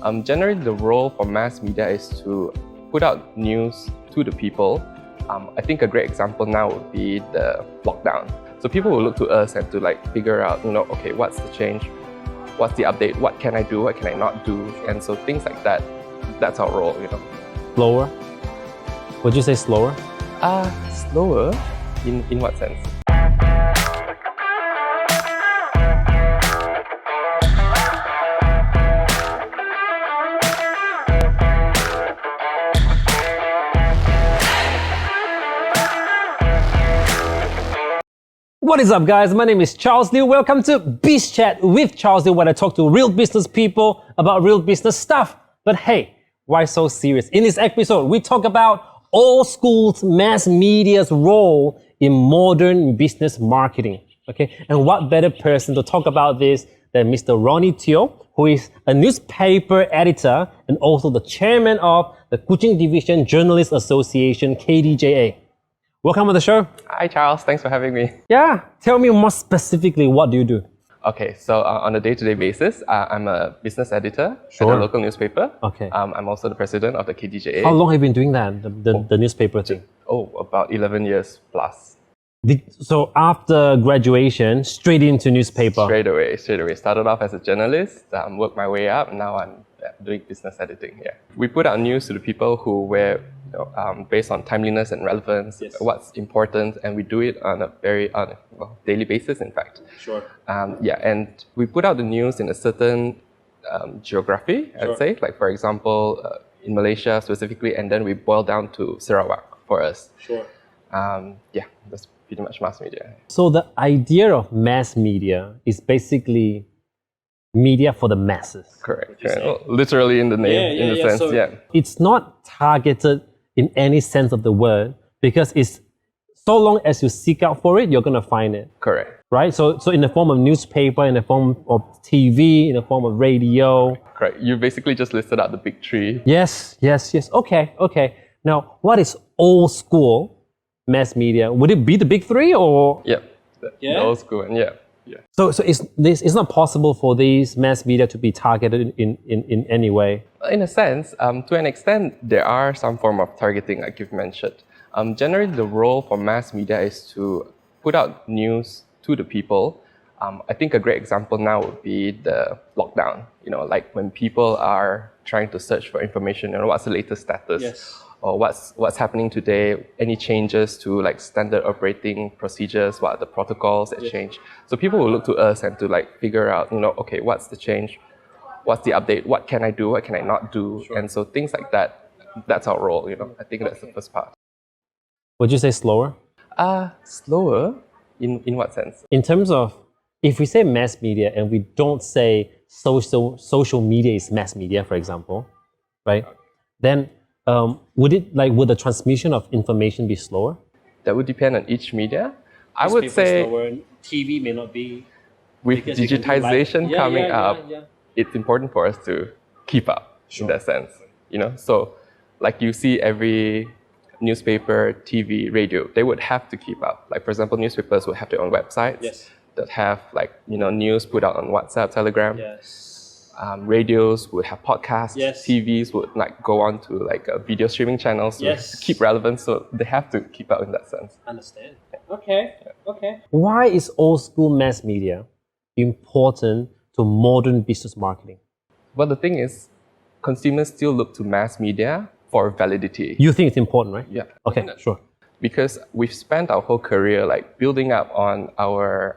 Generally, the role for mass media is to put out news to the people. I think a great example now would be the lockdown. So people will look to us and to figure out, okay, what's the change? What's the update? What can I do? What can I not do? And so things like that, that's our role, Slower? Would you say slower? Slower? In what sense? What is up, guys? My name is Charles Liew. Welcome to Biz Chat with Charles Liew, where I talk to real business people about real business stuff. But hey, why so serious? In this episode, we talk about all schools mass media's role in modern business marketing. Okay, and what better person to talk about this than Mr. Ronnie Teo, who is a newspaper editor and also the chairman of the Kuching Division Journalists Association, KDJA. Welcome to the show. Hi, Charles. Thanks for having me. Yeah, tell me more specifically, what do you do? Okay, so on a day-to-day basis, I'm a business editor at a local newspaper. Okay. I'm also the president of the KDJA. How long have you been doing that, the newspaper thing? About 11 years plus. So after graduation, straight into newspaper? Straight away. Started off as a journalist, worked my way up, now I'm doing business editing. Yeah. We put out news to the people who were based on timeliness and relevance, what's important, and we do it on a daily basis, in fact. Sure. And we put out the news in a certain geography, I'd say, like for example, in Malaysia specifically, and then we boil down to Sarawak for us. Sure. That's pretty much mass media. So the idea of mass media is basically media for the masses. Correct. Well, literally in the name, in the sense, so it's not targeted in any sense of the word, because it's so long as you seek out for it, you're going to find it. Correct. Right? So in the form of newspaper, in the form of TV, in the form of radio. Correct. You basically just listed out the big three. Yes. Okay. Now, what is old school mass media? Would it be the big three or? The old school and yeah. So it's not possible for these mass media to be targeted in any way? In a sense, to an extent, there are some form of targeting, like you've mentioned. Generally, the role for mass media is to put out news to the people. I think a great example now would be the lockdown. Like when people are trying to search for information, what's the latest status? Or what's happening today, any changes to standard operating procedures, what are the protocols that change. So people will look to us and to figure out, okay, what's the change, what's the update, what can I do, what can I not do, and so things like that, that's our role, I think that's the first part. Would you say slower? Slower? In what sense? In terms of, if we say mass media and we don't say social media is mass media, for example, right? Then would the transmission of information be slower? That would depend on each media. I would say slower. TV may not be. With digitization coming up, it's important for us to keep up in that sense. So like you see every newspaper, TV, radio, they would have to keep up. Like for example, newspapers would have their own websites that have news put out on WhatsApp, Telegram. Radios would have podcasts. TVs would go on to video streaming channels to keep relevant. So they have to keep up in that sense. Understand. Okay. Why is old school mass media important to modern business marketing? Well, the thing is, consumers still look to mass media for validity. You think it's important, right? Yeah. Okay, sure. Because we've spent our whole career building up on our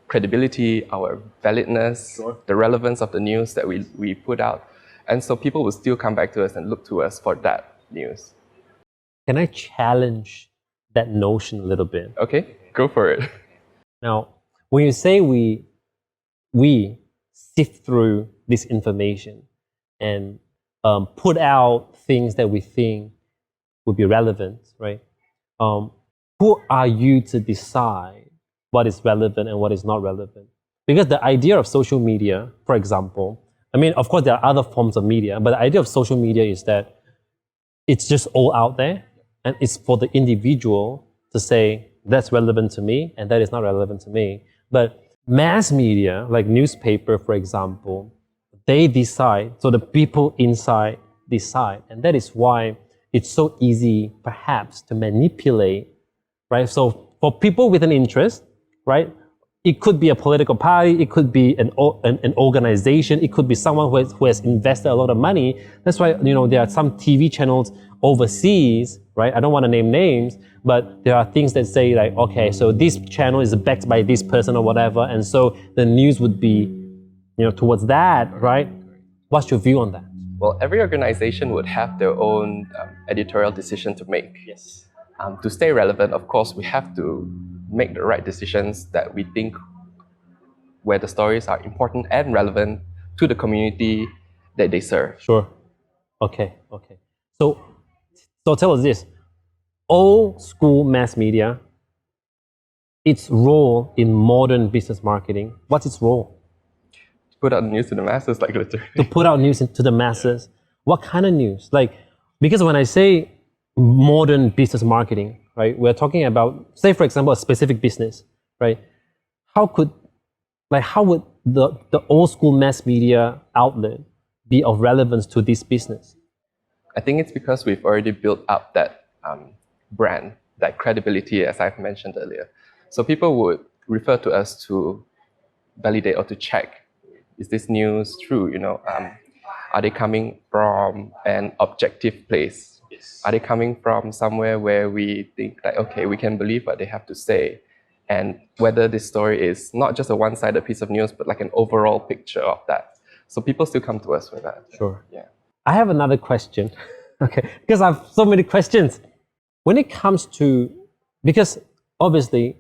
credibility, our validness, the relevance of the news that we put out. And so people will still come back to us and look to us for that news. Can I challenge that notion a little bit? Okay, go for it. Now, when you say we sift through this information and put out things that we think would be relevant, right? Who are you to decide what is relevant and what is not relevant? Because the idea of social media, for example, of course there are other forms of media, but the idea of social media is that it's just all out there and it's for the individual to say that's relevant to me and that is not relevant to me. But mass media, like newspaper, for example, they decide, so the people inside decide. And that is why it's so easy, perhaps, to manipulate, right? So for people with an interest, right, it could be a political party, it could be an organization, it could be someone who has invested a lot of money. That's why, there are some TV channels overseas, right? I don't want to name names, but there are things that say like, okay, so this channel is backed by this person or whatever, and so the news would be, towards that, right? What's your view on that? Well, every organization would have their own editorial decision to make. Yes. To stay relevant, of course, we have to make the right decisions that we think where the stories are important and relevant to the community that they serve. Sure. Okay. So tell us this. Old school mass media, its role in modern business marketing, what's its role? Put out news to the masses, like literally. To put out news to the masses. What kind of news? Because when I say modern business marketing, right, we're talking about, say for example, a specific business, right? How would the old school mass media outlet be of relevance to this business? I think it's because we've already built up that brand, that credibility, as I've mentioned earlier. So people would refer to us to validate or to check, is this news true? Are they coming from an objective place? Yes. Are they coming from somewhere where we think that, okay, we can believe what they have to say? And whether this story is not just a one-sided piece of news, but like an overall picture of that. So people still come to us with that. Sure. Yeah. I have another question, okay, because I have so many questions. When it comes to, because obviously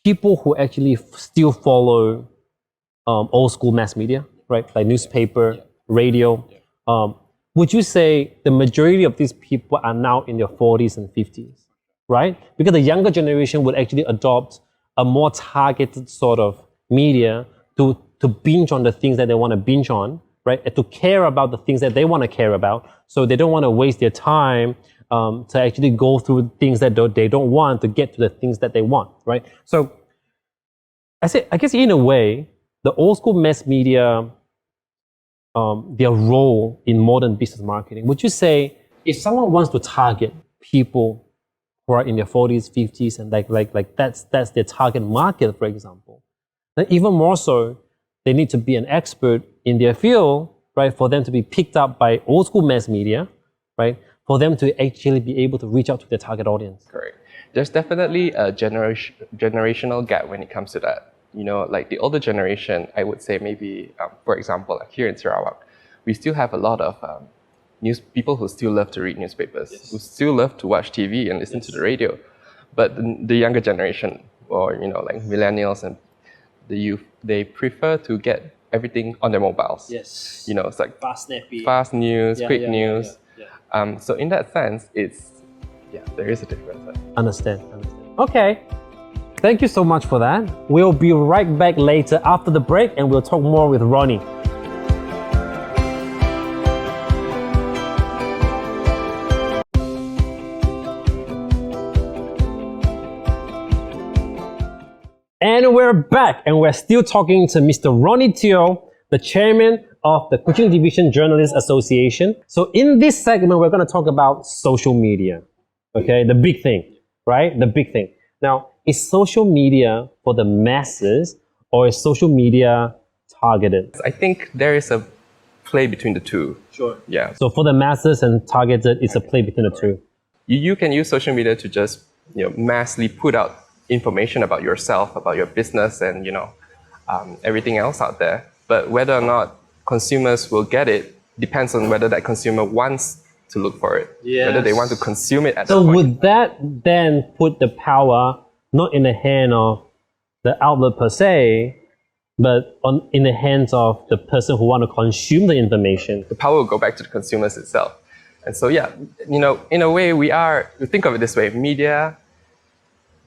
people who actually still follow old school mass media, right, like newspaper, radio, would you say the majority of these people are now in their 40s and 50s, right? Because the younger generation would actually adopt a more targeted sort of media to binge on the things that they want to binge on, right? And to care about the things that they want to care about. So they don't want to waste their time to actually go through things that they don't want to get to the things that they want, right? So I guess in a way, the old school mass media, their role in modern business marketing, would you say if someone wants to target people who are in their 40s, 50s, and like that's their target market, for example, then even more so, they need to be an expert in their field, right, for them to be picked up by old school mass media, right, for them to actually be able to reach out to their target audience. Correct. There's definitely a generational gap when it comes to that. Like the older generation, I would say maybe, for example, like here in Sarawak, we still have a lot of people who still love to read newspapers, yes, who still love to watch TV and listen, yes, to the radio. But the younger generation, or like millennials and the youth, they prefer to get everything on their mobiles. Yes. It's like fast, snappy, fast news, quick news. Yeah. So in that sense, there is a difference. Understand. Okay. Thank you so much for that. We'll be right back later after the break and we'll talk more with Ronnie. And we're back and we're still talking to Mr. Ronnie Teo, the chairman of the Kuching Division Journalists Association. So in this segment, we're going to talk about social media. Okay, the big thing, right? The big thing. Now, is social media for the masses or is social media targeted? I think there is a play between the two. Sure. Yeah. So for the masses and targeted, it's a play between the two. You can use social media to just massively put out information about yourself, about your business, and everything else out there. But whether or not consumers will get it depends on whether that consumer wants to look for it, yes, whether they want to consume it at that point. So would that then put the power not in the hand of the outlet per se, but in the hands of the person who want to consume the information? The power will go back to the consumers itself. And so, in a way, we think of it this way: media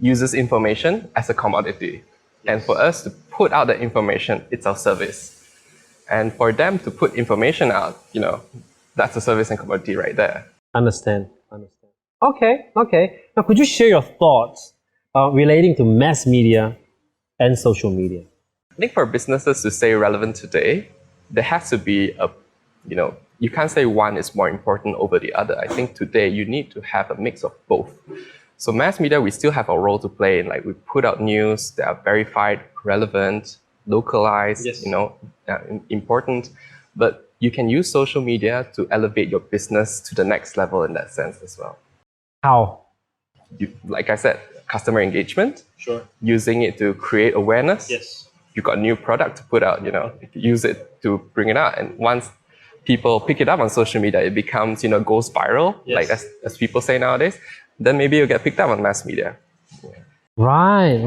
uses information as a commodity. And for us to put out that information, it's our service. And for them to put information out, that's a service and commodity right there. Understand. Okay. Now, could you share your thoughts relating to mass media and social media? I think for businesses to stay relevant today, there has to be a, you can't say one is more important over the other. I think today you need to have a mix of both. So mass media, we still have a role to play in, like we put out news that are verified, relevant, localized, Yes. important. But you can use social media to elevate your business to the next level in that sense as well. How? Like I said, customer engagement. Sure. Using it to create awareness. Yes. You got a new product to put out, use it to bring it out. And once people pick it up on social media, it becomes, goes viral, Yes. like as people say nowadays. Then maybe you'll get picked up on mass media. Yeah. Right.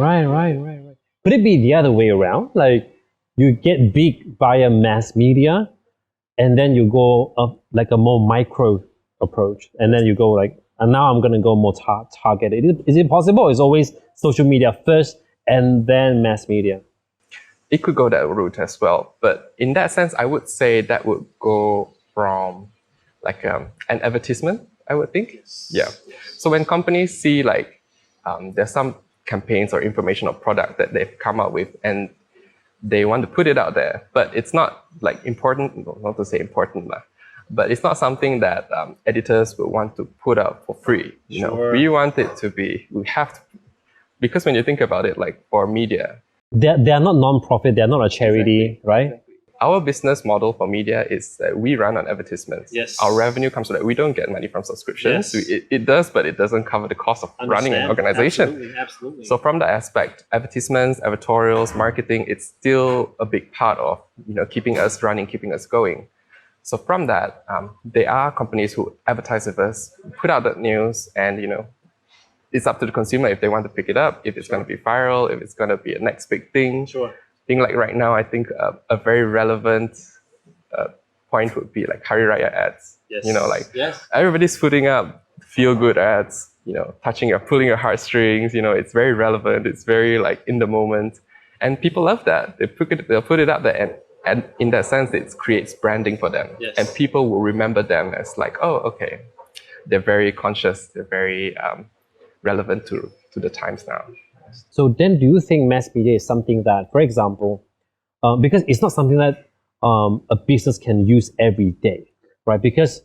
Could it be the other way around? Like you get big via mass media and then you go up like a more micro approach and then you go like, and now I'm going to go more targeted. Is it possible? It's always social media first and then mass media. It could go that route as well. But in that sense, I would say that would go from like an advertisement, I would think. Yeah. So when companies see like there's some campaigns or information or product that they've come up with and they want to put it out there, but it's not like important, not to say important, but it's not something that editors will want to put out for free. We want it to be, we have to, because when you think about it, like for media, they are not non-profit, they're not a charity, right? Exactly. Our business model for media is that we run on advertisements. Yes. Our revenue comes from that. We don't get money from subscriptions. Yes. It does, but it doesn't cover the cost of running an organization. Absolutely. So from that aspect, advertisements, editorials, marketing, it's still a big part of keeping us running, keeping us going. So from that, there are companies who advertise with us, put out that news, and it's up to the consumer if they want to pick it up, if it's going to be viral, if it's going to be a next big thing. Sure. Thing like right now, I think a very relevant point would be like Hari Raya ads. Yes. Everybody's putting up feel-good ads, pulling your heartstrings. It's very relevant. It's very like in the moment, and people love that. They'll put it up there, and in that sense, it creates branding for them, and people will remember them as like, oh, okay, they're very conscious. They're very relevant to the times now. So then do you think mass media is something that, for example, because it's not something that a business can use every day, right? Because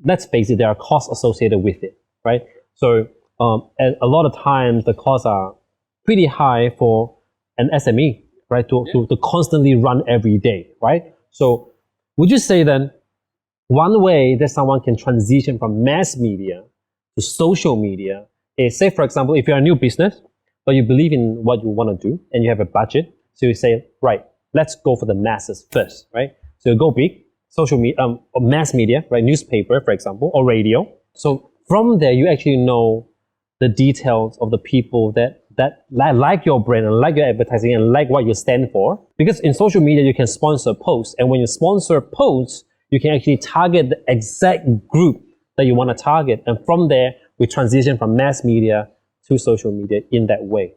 let's face it, there are costs associated with it, right? So and a lot of times the costs are pretty high for an SME, right? To constantly run every day, right? So would you say then one way that someone can transition from mass media to social media is, say, for example, if you're a new business, but you believe in what you want to do and you have a budget, so you say, right, let's go for the masses first, right? So you go big, social media, mass media, right? Newspaper, for example, or radio. So from there, you actually know the details of the people that like your brand and like your advertising and like what you stand for. Because in social media, you can sponsor posts. And when you sponsor posts, you can actually target the exact group that you want to target. And from there, we transition from mass media to social media in that way.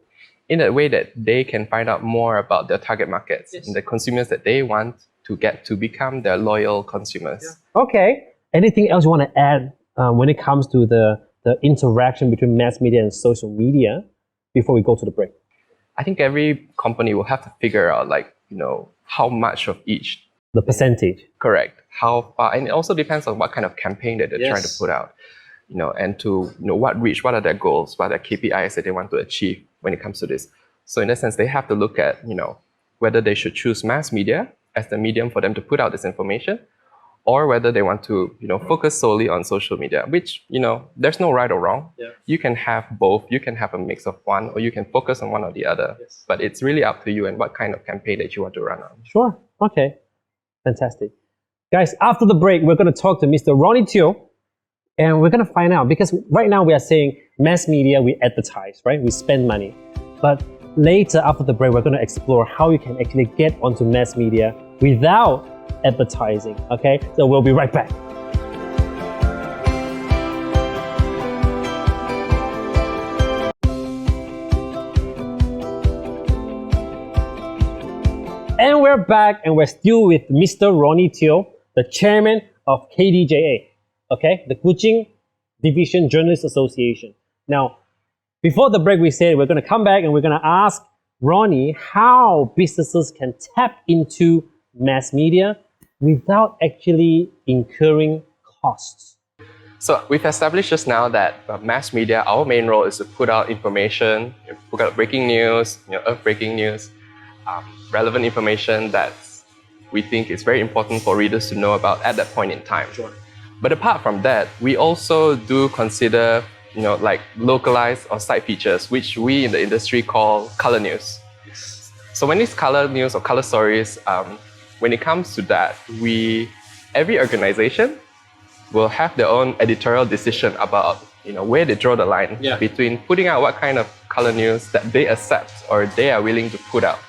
In that way that they can find out more about their target markets and the consumers that they want to get to become their loyal consumers. Yeah. Okay. Anything else you want to add when it comes to the interaction between mass media and social media before we go to the break? I think every company will have to figure out how much of each. The percentage. Correct. How far, and it also depends on what kind of campaign that they're trying to put out. And to what reach, what are their goals, what are their KPIs that they want to achieve when it comes to this. So in that sense, they have to look at, whether they should choose mass media as the medium for them to put out this information, or whether they want to, focus solely on social media, which, there's no right or wrong. Yeah. You can have both. You can have a mix of one, or you can focus on one or the other. Yes. But it's really up to you and what kind of campaign that you want to run on. Sure. Okay. Fantastic. Guys, after the break, we're going to talk to Mr. Ronnie Teo. And we're going to find out, because right now we are saying mass media, we advertise, right? We spend money. But later, after the break, we're going to explore how you can actually get onto mass media without advertising, okay? So we'll be right back. And we're back, and we're still with Mr. Ronnie Teo, the chairman of KDJA. Okay, the Kuching Division Journalists Association. Now, before the break, we said we're going to come back and we're going to ask Ronnie how businesses can tap into mass media without actually incurring costs? So we've established just now that mass media, our main role is to put out information, put out breaking news, earth-breaking news, relevant information that we think is very important for readers to know about at that point in time. Sure. But apart from that, we also do consider, like localized or side features, which we in the industry call color news. So when it's color news or color stories, when it comes to that, every organization will have their own editorial decision about where they draw the line between putting out what kind of color news that they accept or they are willing to put out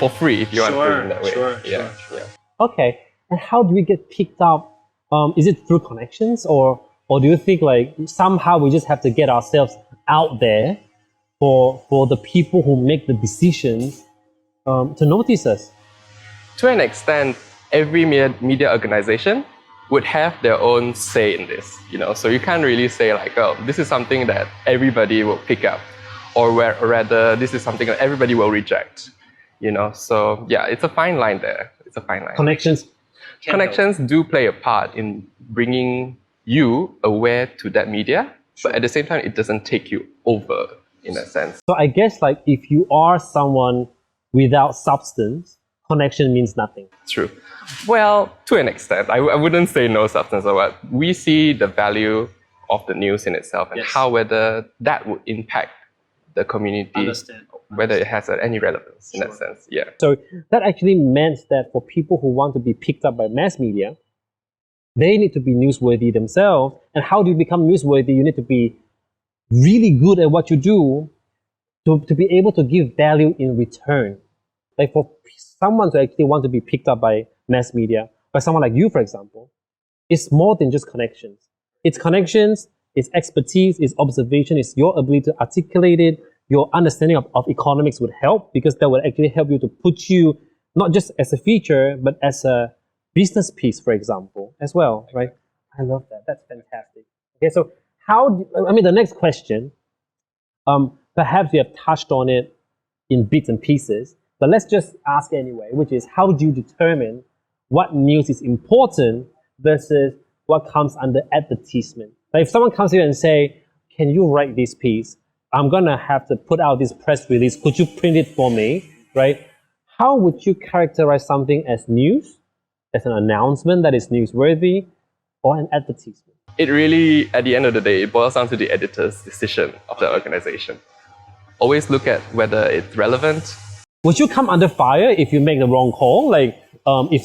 for free, if you want to put it in that way. Sure. Okay, and how do we get picked up? Is it through connections, or do you think like somehow we just have to get ourselves out there for the people who make the decisions to notice us? To an extent, every media organization would have their own say in this, so you can't really say like, oh, this is something that everybody will pick up, or rather this is something that everybody will reject, so yeah, it's a fine line there. It's a fine line. Connections do play a part in bringing you aware to that media, but at the same time it doesn't take you over in a sense. So I guess like if you are someone without substance, connection means nothing. True. Well, to an extent. I wouldn't say no substance or what. We see the value of the news in itself and how whether that would impact the community, whether it has any relevance in that sense. Yeah. So that actually meant that for people who want to be picked up by mass media, they need to be newsworthy themselves. And how do you become newsworthy? You need to be really good at what you do to be able to give value in return. Like for someone to actually want to be picked up by mass media, by someone like you, for example, it's more than just connections. It's connections, it's expertise, it's observation, it's your ability to articulate it. Your understanding of economics would help, because that would actually help you to put you not just as a feature, but as a business piece, for example, as well, right? I love that. That's fantastic. Okay, so the next question, perhaps you have touched on it in bits and pieces, but let's just ask anyway, which is, how do you determine what news is important versus what comes under advertisement? Like if someone comes here and say, can you write this piece? I'm going to have to put out this press release. Could you print it for me, right? How would you characterize something as news, as an announcement that is newsworthy, or an advertisement? It really, at the end of the day, it boils down to the editor's decision of the organization. Always look at whether it's relevant. Would you come under fire if you make the wrong call? Like if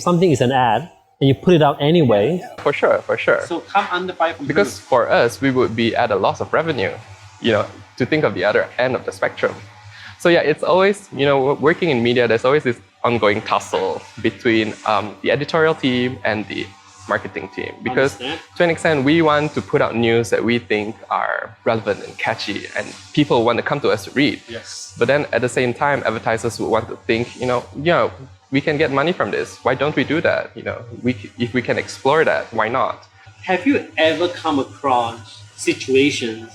something is an ad and you put it out anyway? For sure. So come under fire from because for us, we would be at a loss of revenue, to think of the other end of the spectrum. So yeah, it's always, working in media, there's always this ongoing tussle between the editorial team and the marketing team. Because to an extent, we want to put out news that we think are relevant and catchy and people want to come to us to read. Yes. But then at the same time, advertisers would want to think, we can get money from this. Why don't we do that? If we can explore that, why not? Have you ever come across situations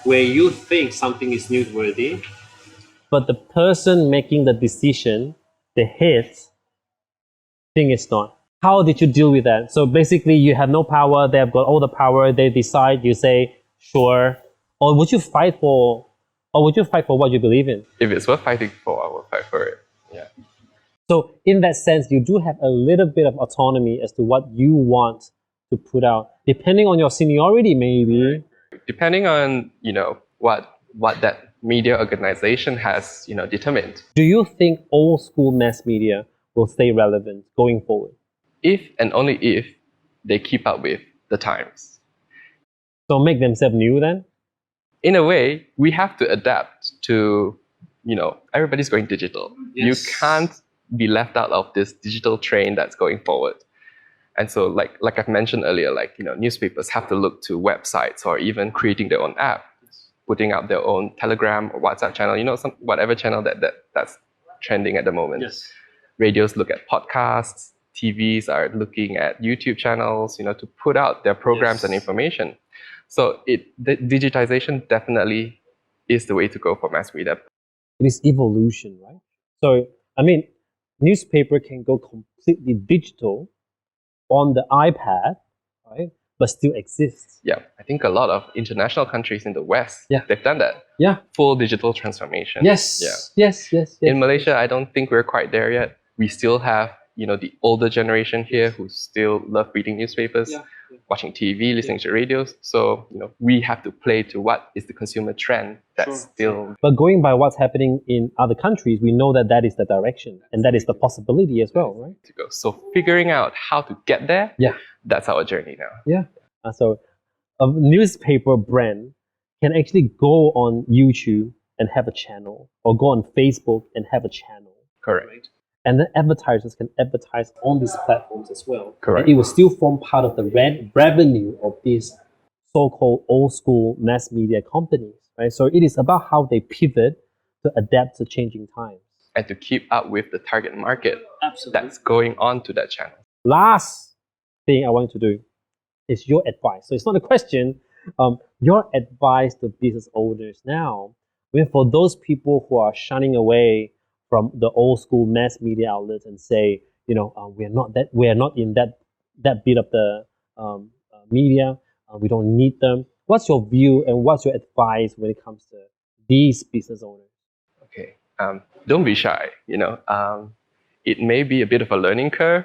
where you think something is newsworthy, but the person making the decision, the head, think it's not? How did you deal with that? So basically you have no power, they've got all the power, they decide, you say, sure. Or would you fight for what you believe in? If it's worth fighting for, I will fight for it. Yeah. So in that sense, you do have a little bit of autonomy as to what you want to put out, depending on your seniority, maybe. Depending on, what that media organization has, determined. Do you think old school mass media will stay relevant going forward? If and only if they keep up with the times. So make themselves new then? In a way, we have to adapt to, everybody's going digital. Yes. You can't be left out of this digital train that's going forward. And so like I've mentioned earlier, newspapers have to look to websites or even creating their own app, putting out their own Telegram or WhatsApp channel, whatever channel that's trending at the moment. Yes. Radios look at podcasts, TVs are looking at YouTube channels, to put out their programs and information. So the digitization definitely is the way to go for mass media. It is evolution, right? So, newspaper can go completely digital on the iPad, right? But still exists. Yeah, I think a lot of international countries in the West, Yeah. they've done that. Yeah. Full digital transformation. Yes. Yeah. Yes. In Malaysia, I don't think we're quite there yet. We still have, the older generation here who still love reading newspapers, watching TV, listening to radios. So, we have to play to what is the consumer trend that's still. But going by what's happening in other countries, we know that is the direction and that is the possibility as well, right? To go. So figuring out how to get there, that's our journey now. Yeah. So a newspaper brand can actually go on YouTube and have a channel, or go on Facebook and have a channel. Correct. Right? And then advertisers can advertise on these platforms as well. Correct. And it will still form part of the revenue of these so-called old school mass media companies, right? So it is about how they pivot to adapt to changing times. And to keep up with the target market that's going on to that channel. Last thing I want to do is your advice. So it's not a question. Your advice to business owners now, for those people who are shunning away from the old school mass media outlets and say, we are not in that bit of the media. We don't need them. What's your view and what's your advice when it comes to these business owners? Okay, don't be shy. It may be a bit of a learning curve.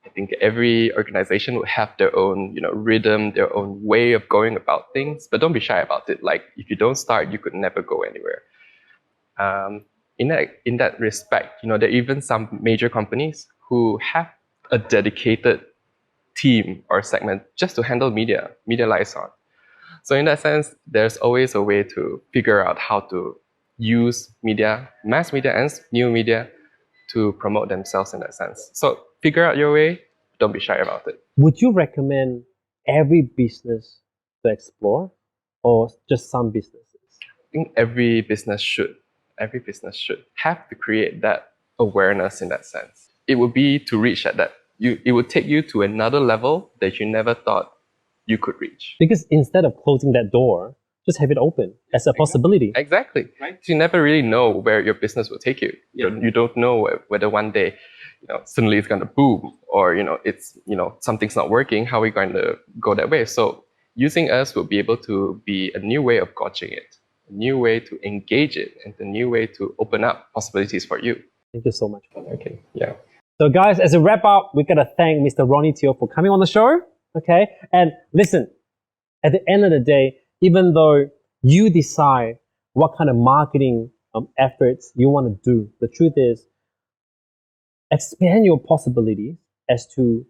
I think every organization will have their own, rhythm, their own way of going about things. But don't be shy about it. Like, if you don't start, you could never go anywhere. In that respect, there are even some major companies who have a dedicated team or segment just to handle media liaison. So in that sense, there's always a way to figure out how to use media, mass media and new media, to promote themselves in that sense. So figure out your way. Don't be shy about it. Would you recommend every business to explore, or just some businesses? I think every business should have to create that awareness in that sense. It would be to reach at that. It would take you to another level that you never thought you could reach. Because instead of closing that door, just have it open as a possibility. Exactly. Right. You never really know where your business will take you. You don't know whether one day, suddenly it's going to boom, or it's something's not working. How are we going to go that way? So using us will be able to be a new way of gauging it, a new way to engage it, and a new way to open up possibilities for you. Thank you so much. Okay. Yeah. So guys, as a wrap up, we gotta thank Mr. Ronnie Teo for coming on the show. Okay, and listen, at the end of the day, even though you decide what kind of marketing efforts you want to do, the truth is, expand your possibilities as to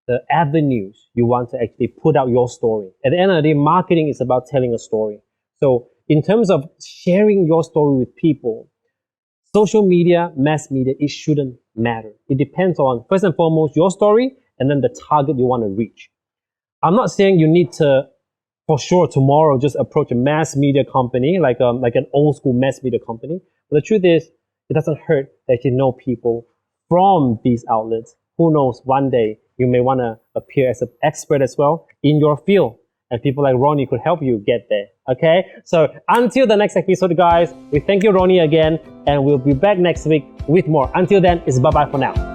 the avenues you want to actually put out your story. At the end of the day, marketing is about telling a story. So in terms of sharing your story with people, social media, mass media, it shouldn't matter. It depends on, first and foremost, your story and then the target you want to reach. I'm not saying you need to, for sure, tomorrow just approach a mass media company, like an old school mass media company. But the truth is, it doesn't hurt that you know people from these outlets. Who knows, one day you may want to appear as an expert as well in your field. And people like Ronnie could help you get there. Okay? So until the next episode, guys, we thank you, Ronnie, again. And we'll be back next week with more. Until then, it's bye-bye for now.